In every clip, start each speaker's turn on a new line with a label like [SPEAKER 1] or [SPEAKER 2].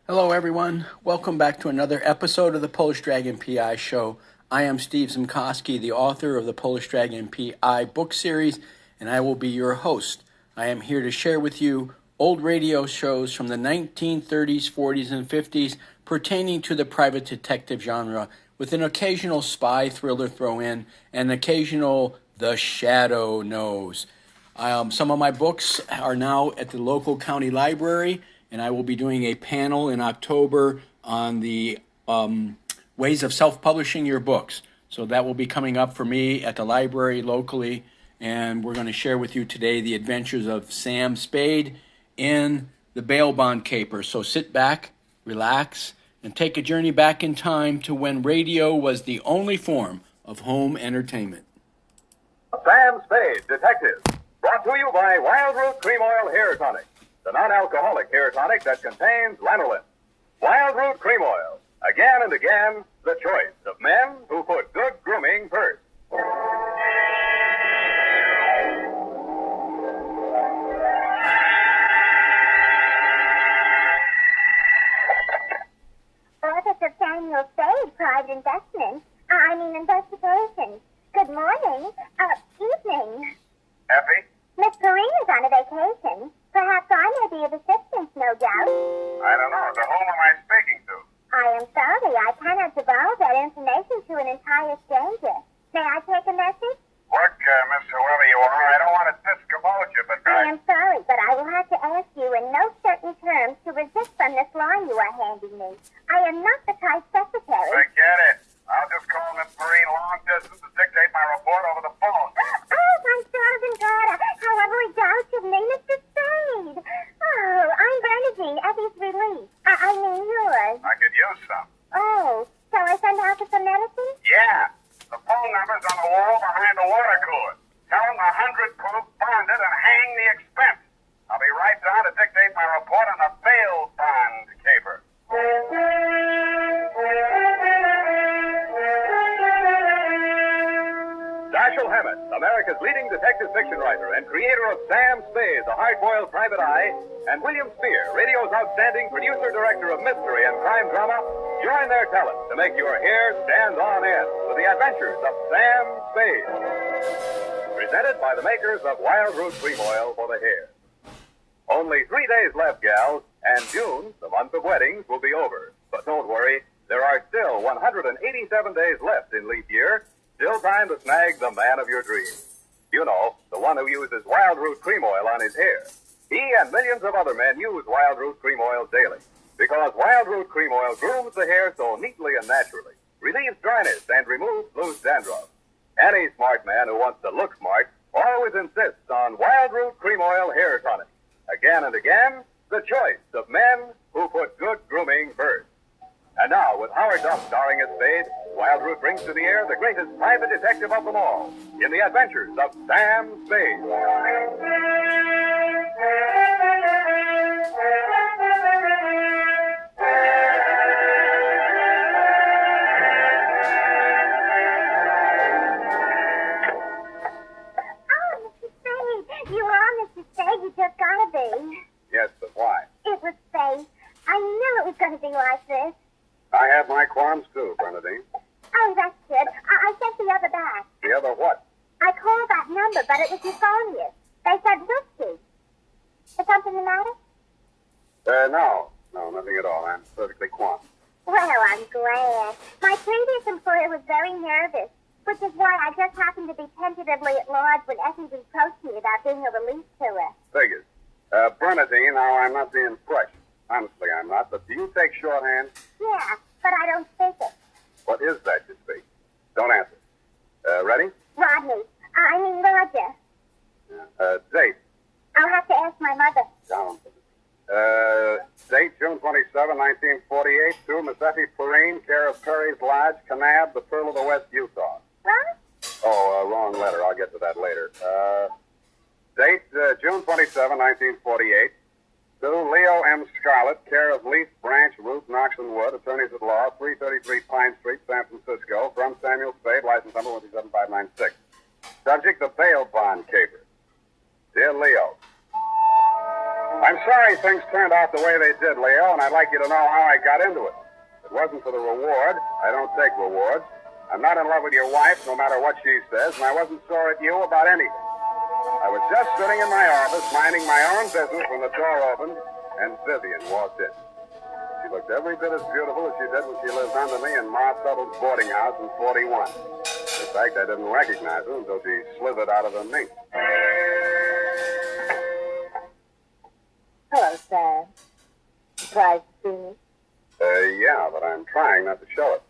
[SPEAKER 1] Hello, everyone. Welcome back to another episode of the Polish Dragon PI Show. I am Steve Zimcosky, the author of the Polish Dragon PI book series, and I will be your host. I am here to share with you old radio shows from the 1930s, 40s, and 50s pertaining to the private detective genre, with an occasional spy thriller throw in, and occasional The Shadow Knows. Some of my books are now at the local county library, and I will be doing a panel in October on the ways of self-publishing your books. So that will be coming up for me at the library locally, and we're going to share with you today the adventures of Sam Spade in the bail bond caper. So sit back, relax, and take a journey back in time to when radio was the only form of home entertainment.
[SPEAKER 2] Sam Spade, Detective, brought to you by Wild Root Cream Oil Hair Tonic, the non-alcoholic hair tonic that contains lanolin. Wild Root Cream Oil, again and again, the choice of men who put good grooming first.
[SPEAKER 3] Officer Samuel Spade, Private Investigation. Good morning. Evening.
[SPEAKER 2] Effie?
[SPEAKER 3] Miss Perrine is on a vacation. Perhaps I may be of assistance, no doubt.
[SPEAKER 2] I don't know. To whom am I speaking to?
[SPEAKER 3] I am sorry, I cannot divulge that information to an entire stranger. May I take a message?
[SPEAKER 2] Look, Miss Whoever you are, I don't want to discommode you, but
[SPEAKER 3] I am sorry, but I will have to ask you in no certain terms to resist from this line you are handing me. I am not the type secretary.
[SPEAKER 2] Forget it. I'll just call Miss Perrine long distance to dictate my report over the phone.
[SPEAKER 3] Oh, my darling daughter, however regards of me, Mr. Spade. Oh, I'm Bernadine, Effie's relief. I mean yours.
[SPEAKER 2] I could use some.
[SPEAKER 3] Oh, shall I send out for some medicine?
[SPEAKER 2] Yeah. The phone number's on the wall behind the water cooler. Tell them the 100 proof bonded and hang the expense. I'll be right down to dictate my report on the bail bond caper. Dashiell Hammett, America's leading detective fiction writer and creator of Sam Spade, the hard-boiled private eye, and William Spear, radio's outstanding producer-director of mystery and crime drama, join their talent to make your hair stand on end with the adventures of Sam Spade. Presented by the makers of Wild Root Cream Oil for the hair. Only 3 days left, gals, and June, the month of weddings, will be over. But don't worry, there are still 187 days left in leap year. Still time to snag the man of your dreams. You know, the one who uses Wild Root Cream Oil on his hair. He and millions of other men use Wild Root Cream Oil daily. Because Wild Root Cream Oil grooms the hair so neatly and naturally, relieves dryness, and removes loose dandruff. Any smart man who wants to look smart always insists on Wild Root Cream Oil Hair Tonic. Again and again, the choice of men who put good grooming first. And now, with Howard Duff starring as Spade, Wild Root brings to the air the greatest private detective of them all, in the adventures of Sam Spade.
[SPEAKER 3] Oh, Mr. Spade, you are Mr. Spade. You just gotta be.
[SPEAKER 2] Yes, but why?
[SPEAKER 3] It was fate. I knew it was gonna be like this.
[SPEAKER 2] I have my qualms too, Bernadine.
[SPEAKER 3] Oh, that's good. I sent the other back.
[SPEAKER 2] The other what?
[SPEAKER 3] I called that number, but it was euphonious. They said whiskey. Is something the matter?
[SPEAKER 2] No, nothing at all. I'm perfectly calm.
[SPEAKER 3] Well, I'm glad. My previous employer was very nervous, which is why I just happened to be tentatively at large when Effie approached me about being a relief to her.
[SPEAKER 2] Figures. Bernadine, now I'm not being fresh. Honestly, I'm not. But do you take shorthand?
[SPEAKER 3] Yeah, but I don't speak it.
[SPEAKER 2] What is that you speak? Don't answer. Ready?
[SPEAKER 3] Rodney. I mean Roger.
[SPEAKER 2] Date.
[SPEAKER 3] I'll have to ask my mother.
[SPEAKER 2] Down. Date, June 27, 1948, to Miss Effie Perrine, care of Perry's Lodge, Kanab, the Pearl of the West, Utah.
[SPEAKER 3] What?
[SPEAKER 2] Oh, wrong letter. I'll get to that later. Date, June 27, 1948, to Leo M. Scarlett, care of Leaf Branch, Root, Knox and Wood, attorneys at law, 333 Pine Street, San Francisco, from Samuel Spade, license number 17596. Subject, the bail bond caper. Dear Leo, I'm sorry things turned out the way they did, Leo, and I'd like you to know how I got into it. It wasn't for the reward. I don't take rewards. I'm not in love with your wife, no matter what she says, and I wasn't sore at you about anything. I was just sitting in my office, minding my own business when the door opened, and Vivian walked in. She looked every bit as beautiful as she did when she lived under me in Ma Tuttle's boarding house in 41. In fact, I didn't recognize her until she slithered out of the mink.
[SPEAKER 3] Hello, Sam. Surprised to see me?
[SPEAKER 2] Yeah, but I'm trying not to show it.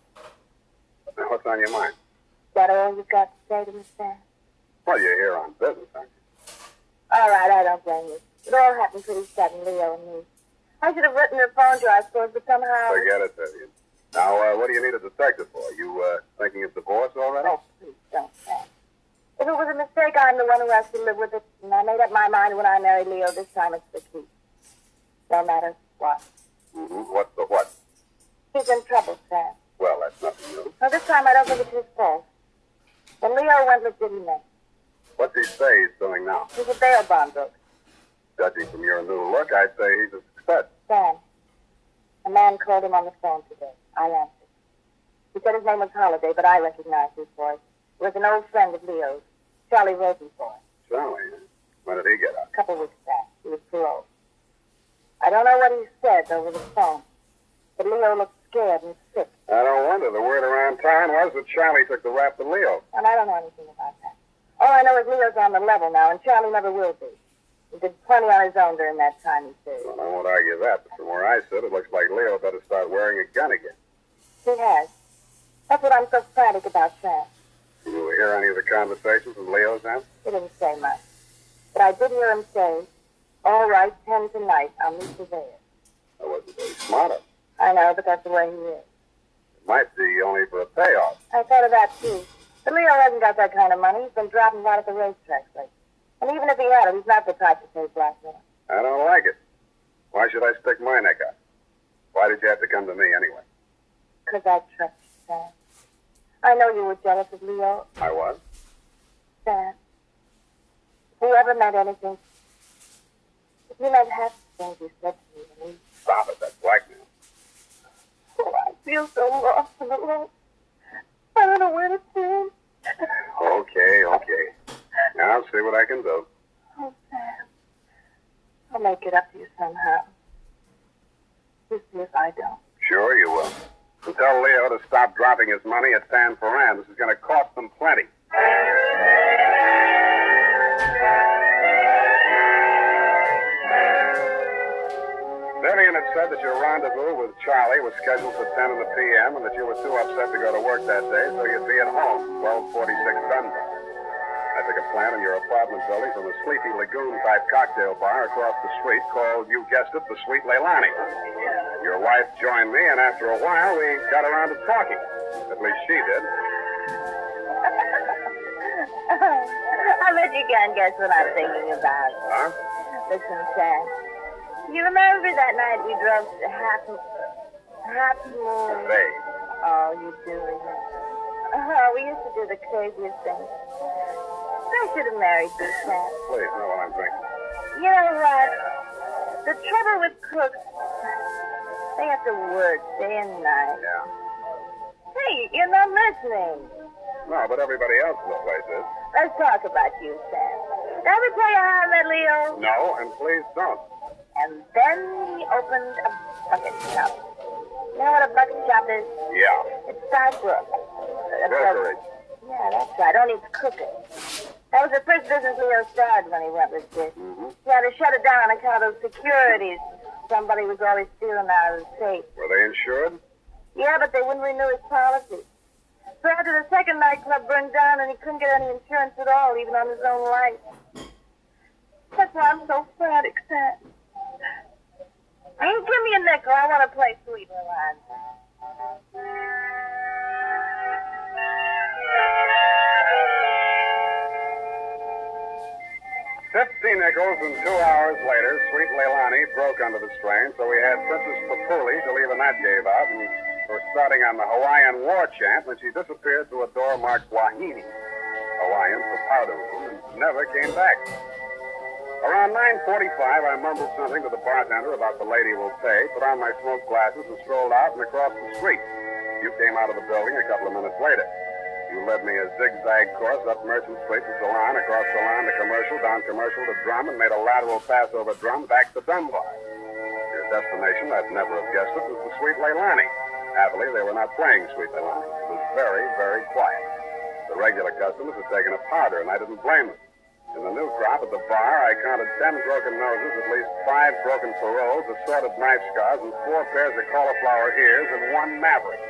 [SPEAKER 2] Now, what's on your mind?
[SPEAKER 3] Is that all you've got to say to me, Sam?
[SPEAKER 2] Well, you're here on business, aren't you?
[SPEAKER 3] All right, I don't blame you. It all happened pretty sudden, Leo and me. I should have written her phone to her, I suppose, but somehow...
[SPEAKER 2] Forget it, Vivian. Now, what do you need a detective for? You, thinking of divorce already?
[SPEAKER 3] Oh, please don't, Sam. If it was a mistake, I'm the one who has to live with it. And I made up my mind when I married Leo. This time it's the key. No matter what.
[SPEAKER 2] Mm-hmm. What's the what?
[SPEAKER 3] He's in trouble, Sam.
[SPEAKER 2] Well, that's nothing new.
[SPEAKER 3] Well, this time I don't think it's his fault. When Leo went legitimate,
[SPEAKER 2] What's he say he's doing now?
[SPEAKER 3] he's a bail bond book.
[SPEAKER 2] Judging from your new look, I'd say he's a success.
[SPEAKER 3] Sam, a man called him on the phone today. I answered. He said his name was Holiday, but I recognized his voice. He was an old friend of Leo's, Charlie Rosenthorn.
[SPEAKER 2] Charlie, when did he get out?
[SPEAKER 3] A couple weeks back. He was paroled. I don't know what he said over the phone, but Leo looked scared and sick,
[SPEAKER 2] I don't wonder. The word around town was that Charlie took the rap to Leo.
[SPEAKER 3] and I don't know anything about that. All I know is Leo's on the level now, and Charlie never will be. He did plenty on his own during that time, he says.
[SPEAKER 2] Well, I won't argue that, but from where I sit, it looks like Leo better start wearing a gun again.
[SPEAKER 3] He has. That's what I'm so frantic about, Sam.
[SPEAKER 2] Did you hear any of the conversations with Leo's then?
[SPEAKER 3] He didn't say much. But I did hear him say, all right, 10 tonight. I'll meet you there.
[SPEAKER 2] That wasn't very smart of him.
[SPEAKER 3] I know, but that's the way he is.
[SPEAKER 2] It might be only for a payoff.
[SPEAKER 3] I thought of that, too. But Leo hasn't got that kind of money. He's been dropping out at the racetracks lately. And even if he had it, he's not the type to pay blackmail.
[SPEAKER 2] I don't like it. Why should I stick my neck out? Why did you have to come to me anyway?
[SPEAKER 3] Because I trust you, Sam. I know you were jealous of Leo.
[SPEAKER 2] I was?
[SPEAKER 3] Sam, if you ever meant anything, if you meant half the things you said to me and me,
[SPEAKER 2] Stop it, that's blackmail.
[SPEAKER 3] oh, I feel so lost and alone. I don't know where to turn.
[SPEAKER 2] Okay. Now I'll see what I can do.
[SPEAKER 3] Oh, Sam, I'll make it up to you somehow. You see if I don't.
[SPEAKER 2] Sure you will. And tell Leo to stop dropping his money at San Ferran. This is going to cost them plenty. Vivian had said that your rendezvous with Charlie was scheduled for 10 in the p.m. and that you were too upset to go to work that day, so you'd be at home, 1246 Dunbar. I took a plan in your apartment building from a sleepy lagoon-type cocktail bar across the street called, you guessed it, the Sweet Leilani. Your wife joined me, and after a while, we got around to talking. At least she did.
[SPEAKER 3] I bet you can't guess what I'm thinking about.
[SPEAKER 2] Huh?
[SPEAKER 3] Listen, Sam. You remember that night we drove to Half Moon?
[SPEAKER 2] Hey.
[SPEAKER 3] Oh, you do remember. Oh, we used to do the craziest things. I should have married you, Sam.
[SPEAKER 2] Please, know what I'm drinking.
[SPEAKER 3] You know what? The trouble with cooks, they have to work day and night.
[SPEAKER 2] Yeah.
[SPEAKER 3] Hey, you're not listening.
[SPEAKER 2] No, but everybody else in the place is.
[SPEAKER 3] Let's talk about you, Sam. Did I ever tell you how I met Leo?
[SPEAKER 2] No, and please don't.
[SPEAKER 3] And then he opened a bucket shop. You know what a bucket shop is?
[SPEAKER 2] Yeah.
[SPEAKER 3] It's Starbrook.
[SPEAKER 2] Brokerage.
[SPEAKER 3] Yeah, that's right. Only it's cooking. That was the first business Leo started when he went legit.
[SPEAKER 2] Mm-hmm.
[SPEAKER 3] He had to shut it down on account of those securities. Somebody was always stealing out of the safe.
[SPEAKER 2] Were they insured?
[SPEAKER 3] Yeah, but they wouldn't renew his policy. So after the second nightclub burned down and he couldn't get any insurance at all, even on his own life. That's why I'm so frantic, Sam. Hey, give me a nickel. I want to play Sweet Leilani.
[SPEAKER 2] 15 nickels, and 2 hours later, Sweet Leilani broke under the strain, so we had Princess Papuli to leave a nut gave out, and we're starting on the Hawaiian war chant when she disappeared through a door marked Wahine, Hawaiian for powder room, and never came back. Around 9:45, I mumbled something to the bartender about the lady will pay, put on my smoke glasses, and strolled out and across the street. You came out of the building a couple of minutes later. You led me a zigzag course up Merchant Street to Salon, across Salon to Commercial, down Commercial to Drum, and made a lateral pass over Drum back to Dunbar. Your destination, I'd never have guessed it, was the Sweet Leilani. Happily, they were not playing Sweet Leilani. It was very, very quiet. The regular customers had taken a powder, and I didn't blame them. In the new crop at the bar, I counted 10 broken noses, at least 5 broken paroles, assorted knife scars, and 4 pairs of cauliflower ears, and 1 maverick.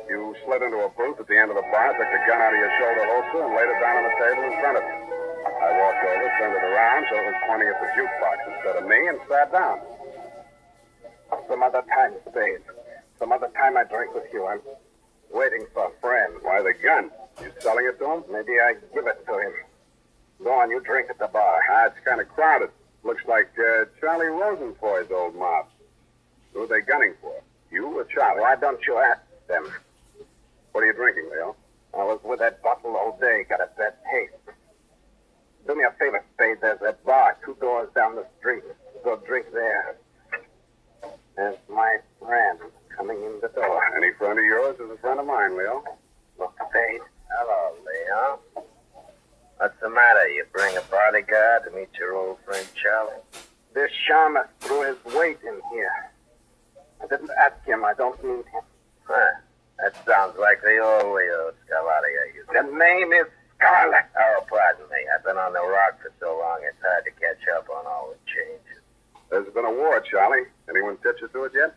[SPEAKER 2] You slid into a booth at the end of the bar, took the gun out of your shoulder holster, and laid it down on the table in front of you. I walked over, turned it around so it was pointing at the jukebox instead of me, and sat down.
[SPEAKER 4] Some other time, Spade. Some other time I drink with you. I'm waiting for a friend.
[SPEAKER 2] Why the gun? You selling it to him?
[SPEAKER 4] Maybe I give it to him. Go on, you drink at the bar.
[SPEAKER 2] It's kind of crowded. Looks like Charlie Rosenfoy's old mob. Who are they gunning for? You or Charlie?
[SPEAKER 4] Why don't you ask them?
[SPEAKER 2] What are you drinking, Leo?
[SPEAKER 4] I was with that bottle all day. Got a bad taste. Do me a favor, Spade. There's a bar 2 doors down the street. Go drink there. There's my friend coming in the door.
[SPEAKER 2] Any friend of yours is a friend of mine, Leo.
[SPEAKER 4] Look, Spade.
[SPEAKER 5] Hello, Leo. What's the matter? You bring a bodyguard to meet your old friend Charlie?
[SPEAKER 4] This shaman threw his weight in here. I didn't ask him. I don't need him.
[SPEAKER 5] Huh. That sounds like the old Leo Scalaria.
[SPEAKER 4] The name is Scarlet.
[SPEAKER 5] Oh, pardon me. I've been on the rock for so long, it's hard to catch up on all the changes.
[SPEAKER 2] There's been a war, Charlie. Anyone pitch you to it yet?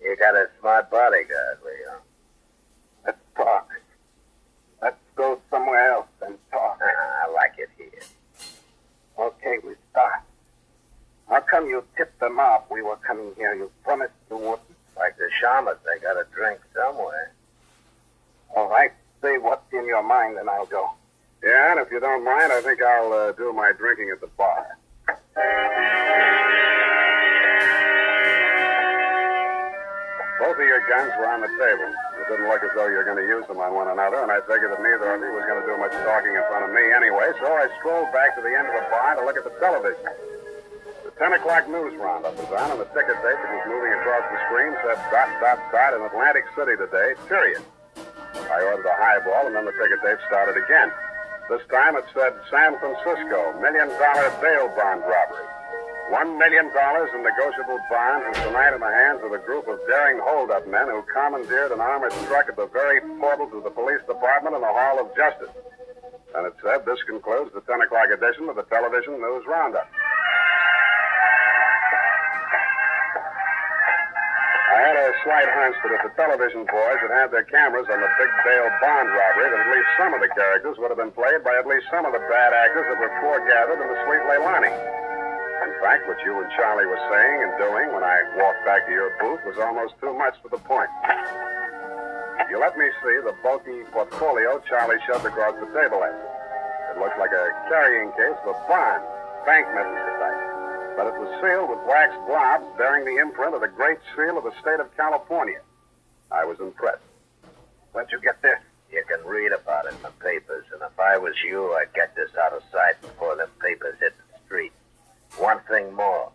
[SPEAKER 5] You got a smart bodyguard, Leo.
[SPEAKER 4] Let's talk. Let's go somewhere else and talk.
[SPEAKER 5] I like it here.
[SPEAKER 4] Okay, we start. How come you tipped them off we were coming here? You promised you wouldn't.
[SPEAKER 5] Like the shamans, they got to drink somewhere.
[SPEAKER 4] All right, say what's in your mind and I'll go.
[SPEAKER 2] Yeah, and if you don't mind, I think I'll do my drinking at the bar. Both of your guns were on the table. It didn't look as though you were going to use them on one another, and I figured that neither of you was going to do much talking in front of me anyway, so I strolled back to the end of the bar to look at the television. The 10 o'clock news roundup was on, and the ticker tape that was moving across the screen said ... in Atlantic City today, period. I ordered a highball, and then the ticker tape started again. This time it said San Francisco, $1 million bail bond robbery. $1 million in negotiable bonds is tonight in the hands of a group of daring hold-up men who commandeered an armored truck at the very portal to the police department in the Hall of Justice. And it said, this concludes the 10 o'clock edition of the television news roundup. I had a slight hunch that if the television boys had had their cameras on the big bail bond robbery, that at least some of the characters would have been played by at least some of the bad actors that were foregathered in the Sweet Leilani. In fact, what you and Charlie were saying and doing when I walked back to your booth was almost too much for the point. You let me see the bulky portfolio Charlie shoved across the table at you. It looked like a carrying case of a bond, bank messenger type. But it was sealed with wax blobs bearing the imprint of the Great Seal of the state of California. I was impressed.
[SPEAKER 4] Where'd you get this?
[SPEAKER 5] You can read about it in the papers, and if I was you, I'd get this out of sight before them papers hit the street. One thing more.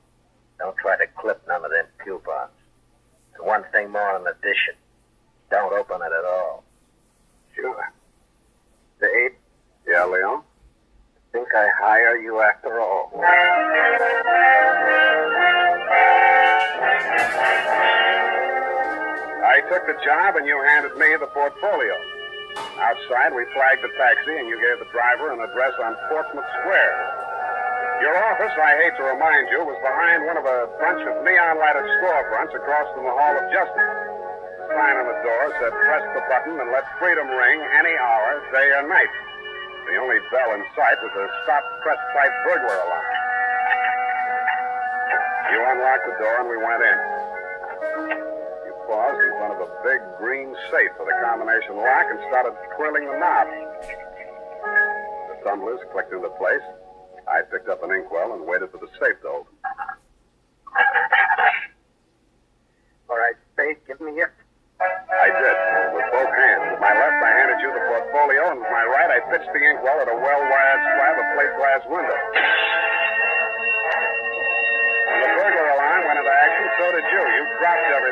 [SPEAKER 5] Don't try to clip none of them coupons. And one thing more in addition. Don't open it at all.
[SPEAKER 4] Sure. Spade?
[SPEAKER 2] Yeah, Leon?
[SPEAKER 4] Think I hire you after all.
[SPEAKER 2] I took the job and you handed me the portfolio. Outside, we flagged the taxi and you gave the driver an address on Portsmouth Square. Your office, I hate to remind you, was behind one of a bunch of neon-lighted storefronts across from the Hall of Justice. The sign on the door said, press the button and let freedom ring any hour, day or night. The only bell in sight was a stop-press-type burglar alarm. You unlocked the door and we went in. You paused in front of a big green safe with a combination lock and started twirling the knob. The tumblers clicked into place. I picked up an inkwell and waited for the safe to open.
[SPEAKER 4] All right, Spade, give me it.
[SPEAKER 2] I did, with both hands. With my left, I handed you the portfolio, and with my right, I pitched the inkwell at a well-wired slab of plate glass window.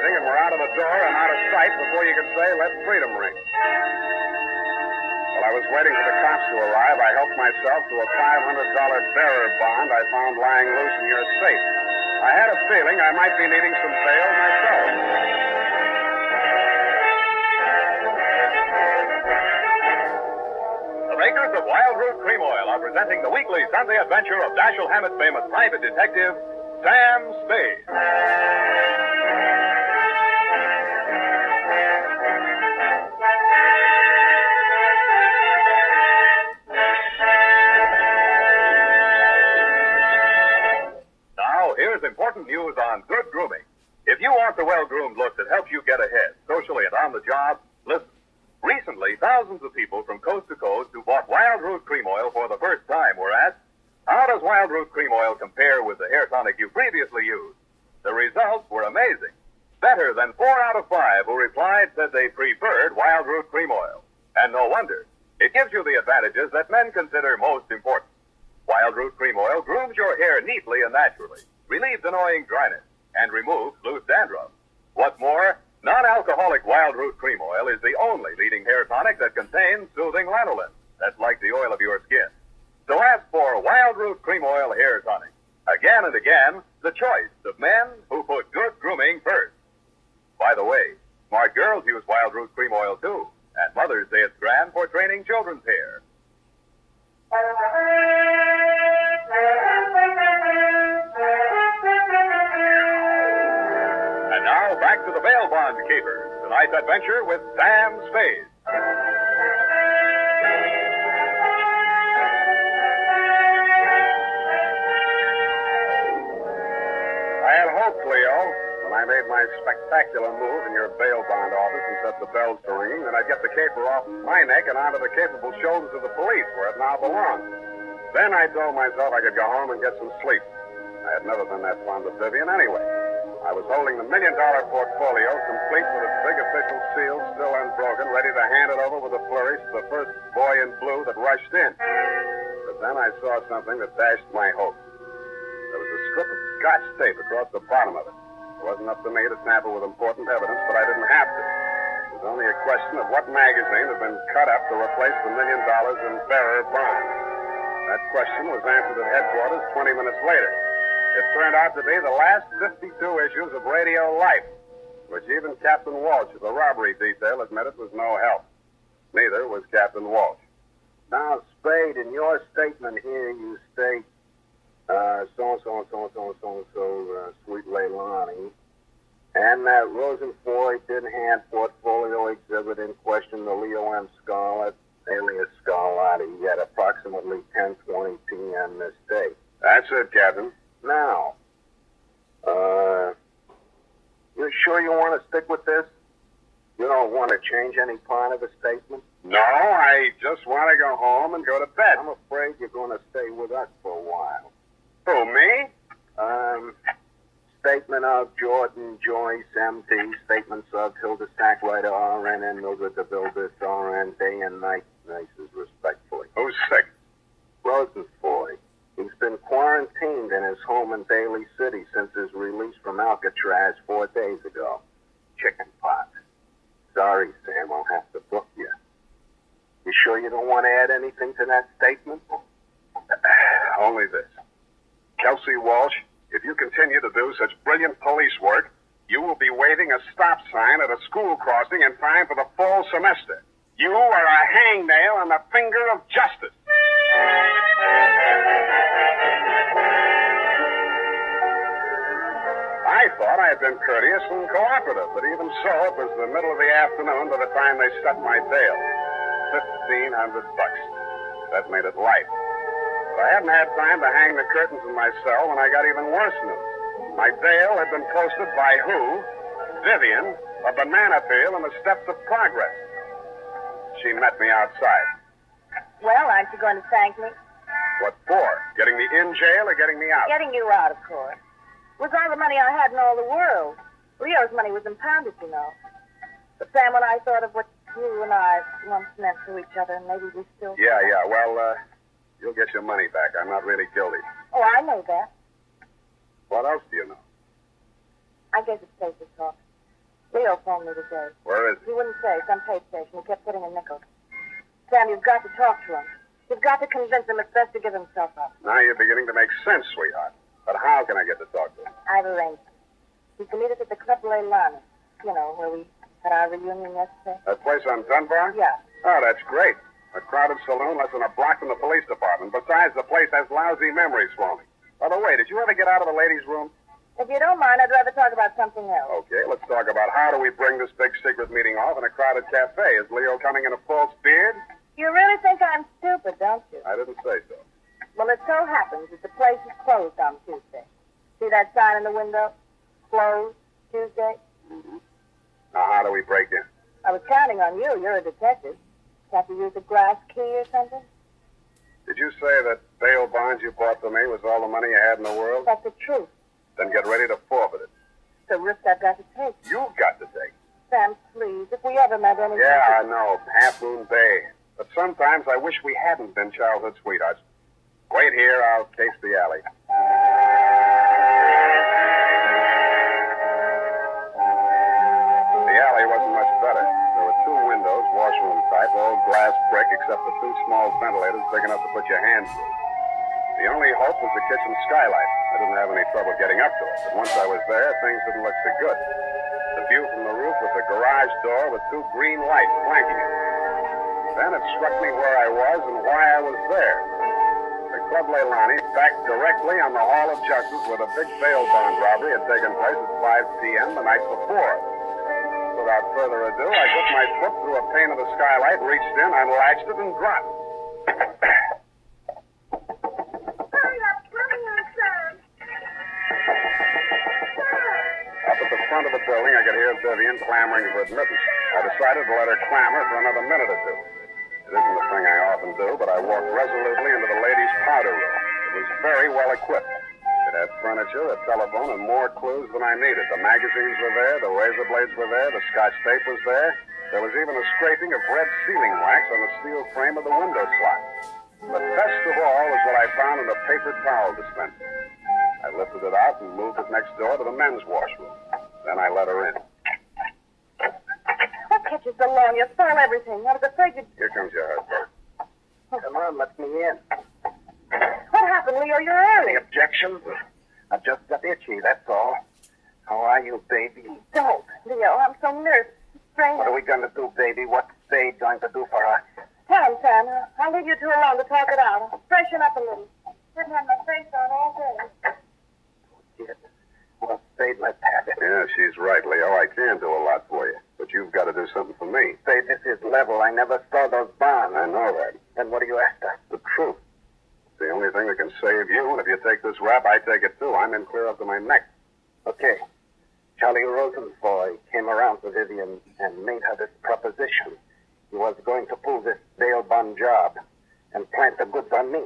[SPEAKER 4] anything, and were out of the door and out of sight before you could say, "Let freedom ring." While I was waiting for the cops to arrive, I helped myself to a $500 bearer bond I found lying loose in your safe. I had a feeling I might be needing some bail myself.
[SPEAKER 2] The makers of Wild Root Cream Oil are presenting the weekly Sunday adventure of Dashiell Hammett's famous private detective, Sam Spade. Now, here's important news on good grooming. If you want the well-groomed look that helps you get ahead, socially and on the job, listen. Recently, thousands of people from coast to coast who bought Wild Root Cream Oil for the first time were asked, how does Wild Root Cream Oil compare with the hair tonic you previously used? The results were amazing. Better than 4 out of 5 who replied said they preferred Wild Root Cream Oil. And no wonder. It gives you the advantages that men consider most important. Wild Root Cream Oil grooms your hair neatly and naturally, relieves annoying dryness, and removes loose dandruff. What's more, non-alcoholic Wild Root Cream Oil is the only leading hair tonic that contains soothing lanolin. That's like the oil of your skin. So ask for Wild Root Cream Oil Hair Tonic. Again and again, the choice of men who put good grooming first. By the way, smart girls use Wild Root Cream Oil too, and mothers say it's grand for training children's hair. And now, back to the bail bond keeper. Tonight's adventure with Sam Spade.
[SPEAKER 4] I had hoped, Leo, when I made my spectacular move in your bail bond office and set the bells to ringing, that I'd get the caper off my neck and onto the capable shoulders of the police, where it now belongs. Then I told myself I could go home and get some sleep. I had never been that fond of Vivian anyway. I was holding the $1 million portfolio, complete with its big official seal still unbroken, ready to hand it over with a flourish to the first boy in blue that rushed in. But then I saw something that dashed my hopes. There was a strip of Scotch tape across the bottom of it. It wasn't up to me to tamper with important evidence, but I didn't have to. It was only a question of what magazine had been cut up to replace the $1 million in bearer bonds. That question was answered at headquarters 20 minutes later. It turned out to be the last 52 issues of Radio Life, which even Captain Walsh of the robbery detail admitted was no help. Neither was Captain Walsh.
[SPEAKER 5] Now, Spade, in your statement here, you state, so-and-so, Sweet Leilani, and that Rosenfoy did hand portfolio exhibit in question the Leo M. Scarlett, alias Scarlatti, at approximately 10:20 p.m. this day.
[SPEAKER 4] That's it, Captain.
[SPEAKER 5] Now, you sure you want to stick with this? You don't want to change any part of the statement?
[SPEAKER 4] No, I just want to go home and go to bed.
[SPEAKER 5] I'm afraid you're going to stay with us for a while.
[SPEAKER 4] Who, me?
[SPEAKER 5] Statement of Jordan Joyce, M.D. Statements of Hilda Stackwriter, R.N. and Mildred DeVilbiss, R.N. Day and night. Nurses, respectfully.
[SPEAKER 4] Who's sick?
[SPEAKER 5] Rosenfoy. He's been quarantined in his home in Daly City since his release from Alcatraz 4 days ago. Chicken pox. Sorry, Sam, I'll have to book you. You sure you don't want to add anything to that statement?
[SPEAKER 4] Only this. Kelsey Walsh, if you continue to do such brilliant police work, you will be waving a stop sign at a school crossing in time for the fall semester. You are a hangnail on the finger of justice. I thought I had been courteous and cooperative, but even so, it was the middle of the afternoon by the time they set my bail. $1,500. That made it light. But I hadn't had time to hang the curtains in my cell when I got even worse news. My bail had been posted by who? Vivian, a banana peel in the steps of progress. She met me outside.
[SPEAKER 3] Well, aren't you going to thank me?
[SPEAKER 4] What for? Getting me in jail or getting me out?
[SPEAKER 3] Getting you out, of course. It was all the money I had in all the world. Leo's money was impounded, you know. But, Sam, when I thought of what you and I once meant to each other, and maybe we still...
[SPEAKER 4] Yeah. Well, you'll get your money back. I'm not really guilty.
[SPEAKER 3] Oh, I know that.
[SPEAKER 4] What else do you know?
[SPEAKER 3] I guess it's safe to talk. Leo phoned me today.
[SPEAKER 2] Where is
[SPEAKER 3] He wouldn't say. Some pay station. He kept putting in nickels. Sam, you've got to talk to him. You've got to convince him it's best to give himself up.
[SPEAKER 2] Now you're beginning to make sense, sweetheart. But how can I get to talk to him?
[SPEAKER 3] I've arranged it. He can meet us at the Club Leilani. You know, where we had our reunion yesterday.
[SPEAKER 2] That place on Dunbar?
[SPEAKER 3] Yeah.
[SPEAKER 2] Oh, that's great. A crowded saloon less than a block from the police department. Besides, the place has lousy memories for me. By the way, did you ever get out of the ladies' room?
[SPEAKER 3] If you don't mind, I'd rather talk about something else.
[SPEAKER 2] Okay, let's talk about how do we bring this big secret meeting off in a crowded cafe. Is Leo coming in a false beard?
[SPEAKER 3] You really think I'm stupid, don't you?
[SPEAKER 2] I didn't say so.
[SPEAKER 3] Well, it so happens that the place is closed on Tuesday. See that sign in the window? Closed Tuesday?
[SPEAKER 2] Mm-hmm. Now, how do we break in?
[SPEAKER 3] I was counting on you. You're a detective. Can't you use a glass key or something?
[SPEAKER 2] Did you say that bail bonds you bought for me was all the money you had in the world?
[SPEAKER 3] That's the truth.
[SPEAKER 2] Then get ready to forfeit it.
[SPEAKER 3] It's a risk I've got to take.
[SPEAKER 2] You've got to take.
[SPEAKER 3] Sam, please, if we ever met anything...
[SPEAKER 2] Yeah, I know. Half Moon Bay. But sometimes I wish we hadn't been childhood sweethearts. Wait here. I'll case the alley. The alley wasn't much better. There were two windows, washroom type, all glass brick, except for two small ventilators big enough to put your hand through. The only hope was the kitchen skylight. I didn't have any trouble getting up to it, but once I was there, things didn't look so good. The view from the roof was a garage door with two green lights flanking it. Then it struck me where I was and why I was there. The Club Leilani backed directly on the Hall of Justice where the big bail bond robbery had taken place at 5 p.m. the night before. Without further ado, I put my foot through a pane of the skylight, reached in, unlatched it, and dropped.
[SPEAKER 3] Hurry up, coming in, Sam.
[SPEAKER 2] Up at the front of the building, I could hear Vivian clamoring for admittance. I decided to let her clamor for another minute or two. It isn't the thing I often do, but I walked resolutely into the ladies' powder room. It was very well equipped. It had furniture, a telephone, and more clues than I needed. The magazines were there, the razor blades were there, the Scotch tape was there. There was even a scraping of red sealing wax on the steel frame of the window slot. But best of all was what I found in the paper towel dispenser. I lifted it out and moved it next door to the men's washroom. Then I let her in.
[SPEAKER 3] What catches so long? You spoil everything. I was afraid you'd...
[SPEAKER 2] Here comes your husband.
[SPEAKER 4] Come on, let me in.
[SPEAKER 3] What happened, Leo? You're
[SPEAKER 4] Any
[SPEAKER 3] early.
[SPEAKER 4] objections? I just got itchy, that's all. How are you, baby?
[SPEAKER 3] Don't, Leo. I'm so nervous. Strange.
[SPEAKER 4] What are we going to do, baby? What's Spade going to do for us?
[SPEAKER 3] Tell him, Sam. I'll leave you two alone to talk it out. I'll freshen up a little. Haven't had my face on all day.
[SPEAKER 4] Kid. Well, Spade, let's have it.
[SPEAKER 2] Yeah, she's right, Leo. I can do a lot for you. But you've got to do something for me.
[SPEAKER 4] Spade, this is level. I never saw those bonds.
[SPEAKER 2] I know that.
[SPEAKER 4] Then what are you after?
[SPEAKER 2] The truth. It's the only thing that can save you, and if you take this rap, I take it too. I'm in clear up to my neck.
[SPEAKER 4] Okay. Charlie Rosen's boy came around to Vivian and made her this proposition. He was going to pull this bail bond job and plant the goods on me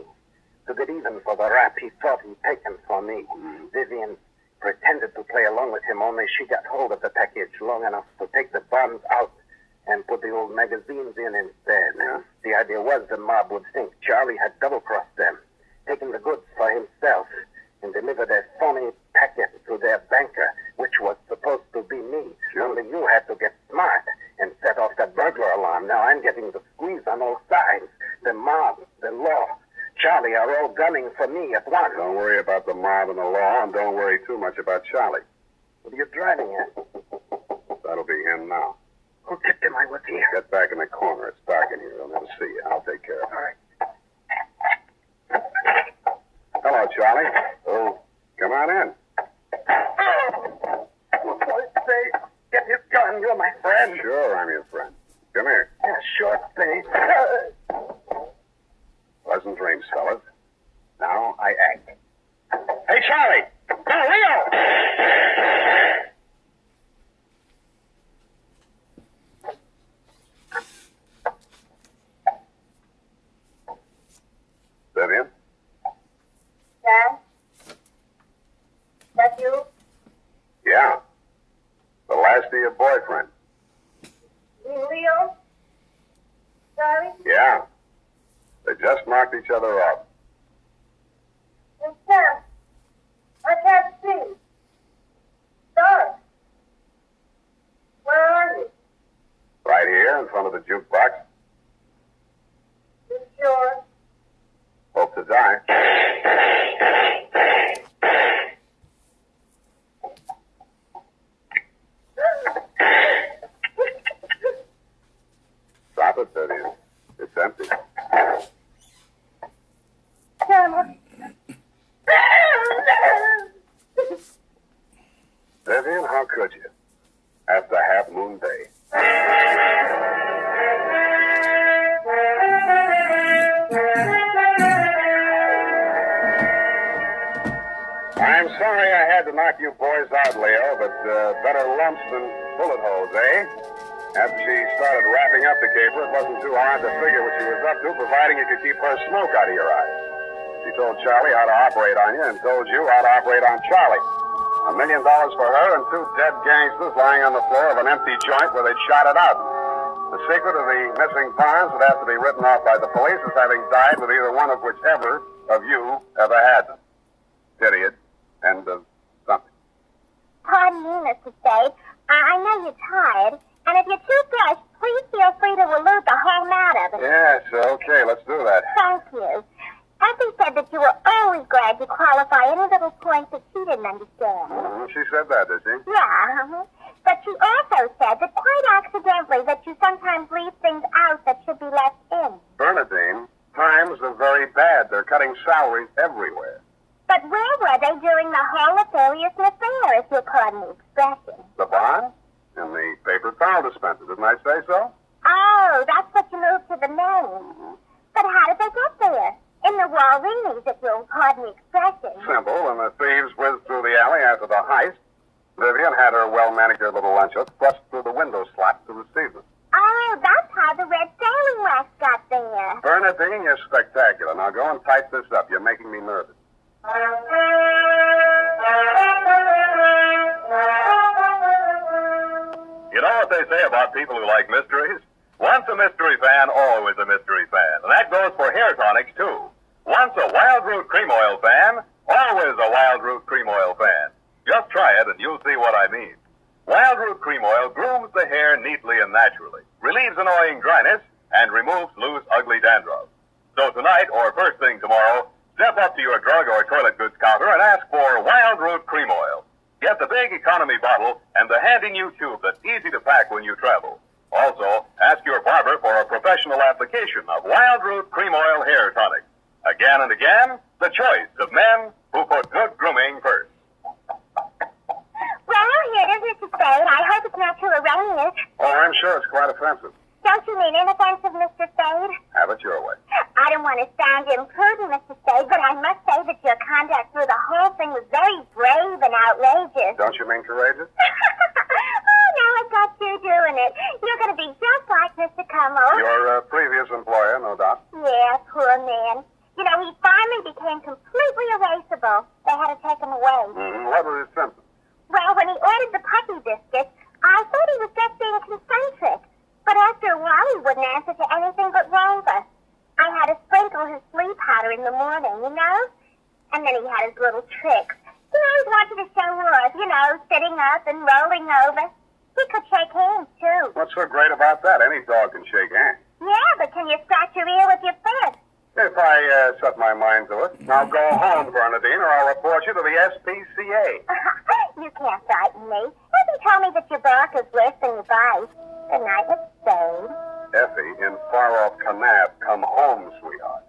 [SPEAKER 4] to get even for the rap he thought he'd taken for me. Vivian pretended to play along with him, only she got hold of the package long enough to take the bonds out and put the old magazines in instead.
[SPEAKER 2] Yeah.
[SPEAKER 4] The idea was the mob would think Charlie had double-crossed them, taken the goods for himself, and delivered a phony packet to their banker, which was supposed to be me. Only you had to get smart and set off the burglar alarm. Now I'm getting the squeeze on all sides. The mob, the law, Charlie are all gunning for me at once.
[SPEAKER 2] Don't worry about the mob and the law, and don't worry too much about Charlie.
[SPEAKER 4] What are you driving at?
[SPEAKER 2] That'll be him now.
[SPEAKER 4] Who tipped him I was here?
[SPEAKER 2] Get back in the corner. It's dark in here. They'll never see you. I'll take care of
[SPEAKER 4] All right.
[SPEAKER 2] it. Hello, Charlie. Oh, come on in.
[SPEAKER 4] Spade, get his gun. You're my friend.
[SPEAKER 2] Sure, I'm your friend. Come here.
[SPEAKER 4] Yeah, sure, Spade.
[SPEAKER 2] Pleasant dreams, fellas. Now I act.
[SPEAKER 4] Hey, Charlie! No, Leo!
[SPEAKER 2] Vivian?
[SPEAKER 3] Sam? That you?
[SPEAKER 2] Yeah. The last of your boyfriend.
[SPEAKER 3] You mean Leo? Charlie?
[SPEAKER 2] Yeah. They just knocked each other up.
[SPEAKER 3] And Sam? I can't see. Sorry.
[SPEAKER 2] there in front of the jukebox.
[SPEAKER 3] You sure?
[SPEAKER 2] Hope to die. Stop it, Vivian. It's empty.
[SPEAKER 3] Grandma.
[SPEAKER 2] Vivian, how could you? After Half Moon Day. I'm sorry I had to knock you boys out, Leo, but better lumps than bullet holes, eh? After she started wrapping up the caper, it wasn't too hard to figure what she was up to, providing you could keep her smoke out of your eyes. She told Charlie how to operate on you and told you how to operate on Charlie. $1 million for her and 2 dead gangsters lying on the floor of an empty joint where they'd shot it out. The secret of the missing bonds would have to be written off by the police as having died with either one of whichever of you ever had them. Period. End of something.
[SPEAKER 3] Pardon me, Mr. Spade. I know you're tired, and if you're too brushed, please feel free to elude the whole matter. But
[SPEAKER 2] Yes, okay, let's do that.
[SPEAKER 3] thank you. Effie said that you were always glad to qualify any little points that she didn't understand.
[SPEAKER 2] She said that, did she?
[SPEAKER 3] Yeah, but she also said that quite accidentally that you sometimes leave things out that should be left in.
[SPEAKER 2] Bernadine, times are very bad. They're cutting salaries everywhere.
[SPEAKER 3] But where were they during the whole nefarious affair, if you'll pardon the expression?
[SPEAKER 2] The bond? In the paper towel dispenser, didn't I say so?
[SPEAKER 3] Oh, that's what you moved to the name. But how did they get there? In the Walreenies, if you'll pardon the expression.
[SPEAKER 2] Simple. When the thieves whizzed through the alley after the heist, Vivian had her well-manicured little lunchlet thrust through the window slot to receive them.
[SPEAKER 3] Oh, that's how the red sailing wax got there.
[SPEAKER 2] Bernadine, you're spectacular. Now go and type this up. You're making me nervous.
[SPEAKER 6] You know what they say about people who like mysteries? Once a mystery fan, always a mystery fan. And that goes for hair tonics, too. Once a Wild Root Cream Oil fan, always a Wild Root Cream Oil fan. Just try it and you'll see what I mean. Wild Root Cream Oil grooms the hair neatly and naturally, relieves annoying dryness, and removes loose, ugly dandruff. So tonight, or first thing tomorrow, step up to your drug or toilet goods counter and ask for Wild Root Cream Oil. Get the big economy bottle and the handy new tube that's easy to pack when you travel. Also, ask your barber for a professional application of Wild Root Cream Oil Hair Tonic. Again and again, the choice of men who put good grooming first.
[SPEAKER 3] Well, here it is, Mr. Spade. I hope it's not too erroneous.
[SPEAKER 2] Oh, I'm sure it's quite offensive.
[SPEAKER 3] Don't you mean inoffensive, Mr. Spade?
[SPEAKER 2] Have it your way.
[SPEAKER 3] I don't want to sound imprudent, Mr. Spade, but I must say that your conduct through the whole thing was very brave and outrageous.
[SPEAKER 2] Don't you mean courageous?
[SPEAKER 3] Oh, now I've got you doing it. You're going to be just like Mr. Como.
[SPEAKER 2] Your previous employer, no doubt.
[SPEAKER 3] Yeah, poor man. You know, he finally became completely erasable. They had to take him away.
[SPEAKER 2] What were his symptoms?
[SPEAKER 3] Well, when he ordered the puppy biscuits, I thought he was just being concentric. But after a while, he wouldn't answer to anything but Rover. I had to sprinkle his flea powder in the morning, you know? And then he had his little tricks. He always wanted to show off, you know, sitting up and rolling over. He could shake hands, too.
[SPEAKER 2] What's so great about that? Any dog can shake hands.
[SPEAKER 3] Yeah, but can you scratch your ear with your fist?
[SPEAKER 2] If I set my mind to it. Now go home, Bernadine, or I'll report you to the SPCA.
[SPEAKER 3] You can't frighten me. Effie told me that your bark is worse than your bite. Good night, Miss Spade.
[SPEAKER 2] Effie, in far-off Kanab, come home, sweetheart.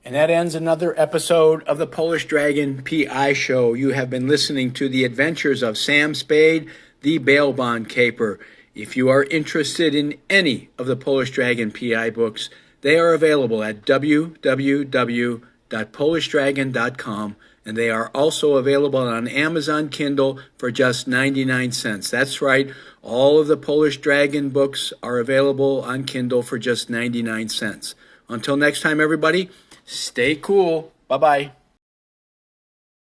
[SPEAKER 1] And that ends another episode of the Polish Dragon PI Show. You have been listening to the Adventures of Sam Spade, the bail bond caper. If you are interested in any of the Polish Dragon PI books, they are available at www.polishdragon.com, and they are also available on Amazon Kindle for just 99 cents. That's right, all of the Polish Dragon books are available on Kindle for just 99 cents. Until next time, everybody, stay cool. Bye-bye.